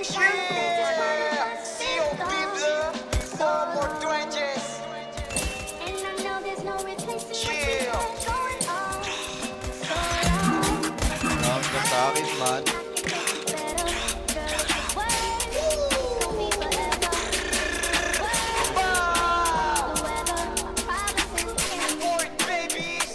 Yeah, COP blood, 4 more 20s. Yeah. Hanggang sa akin, man. Fourth babies.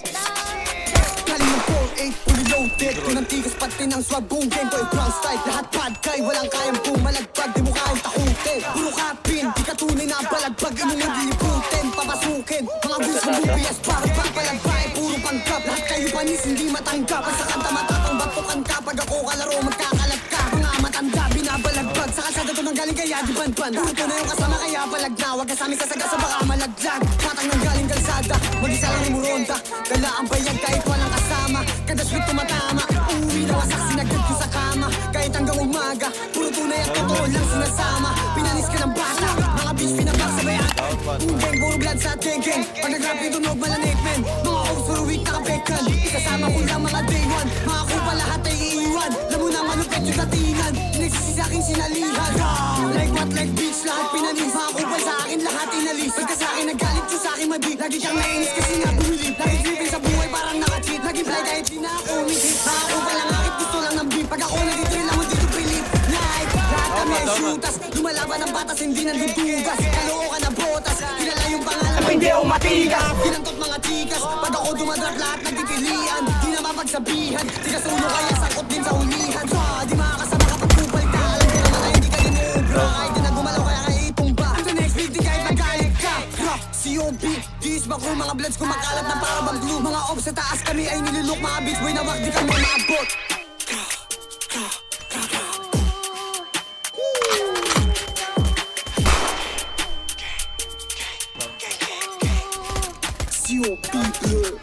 Galing ng 4-8, fully loaded. Pinantigas pati ng swag, boom game ko brown style. Lahat bad guy, walang kayang bumalagpag. Di mo kayang takutin, puro kapin. Di ka tunay na balagbag, inunod liliputin. Papasukin, mga bills ng UPS para papalagbay. Puro panggap, lahat kayo panis, hindi matanggap. Pag sa kanta matatang batukan ka. Pag ako kalaro, magkakalat ka. Mga matanda, binabalagbag. Sa kalsada to nang galing kaya di ban-ban. Puro to na yung kasama kaya balag na. Huwag kasami sasagasa baka malaglag. Patang nang galing kalsada, mag-isa lang yung muronda. Dala ang bayag kahit walang kasama. Kada sweet tumatama, uuwi na wasak sinagad ko sa kama. Kahit hanggang umaga, puro tunay at totoo lang sinasama. Pinanis ka ng bata, mga bitch pinagkaksabayan. Bang, puro blood sa geng-geng. Pag nag-rap yung tunog malanit men. Mga ops for a week nakabekan. Ikasama ko lang mga day one. Mga kupa lahat ay iiwan. Lamo na malupit yung datingan. Nagsisi sa aking sinalihan. Like what, like bitch, lahat pinanis. Mga kupal sa akin, lahat inalis. Pagka sa akin nagalit yung sa akin madi. Lagi kang nainis kasi nga bumilip. Lagi dripping sa buhay parang naka-cheat. Lagi fly kahit di na ako umihit. Mga kupal lang akit gusto lang ng beat. Pag ako nag-drill ako dito pilit. Night, lahat kami ay shooters. Lumalaban ng batas, hindi nandudugas. Kalookan na botas. Kilala yung pangalan ko, hindi ako matigas. Pinantot mga tikas. Pag ako dumadrop, lahat nagtitilian. Di na mapagsabihan. Tigas ulo kaya sakot din sa hulihan. Di makakasama kapag kupal ka. Alam ko naman ay hindi ka din uubra. Kahit di na gumalaw kaya kaitumba. Ang next beat, di kahit nagalit ka. COP, diis ba ko mga bloods kumakalat na para bang glue. Mga ops sa taas kami ay nililok. Mga beats boy na wag di kami maabot. COP blood.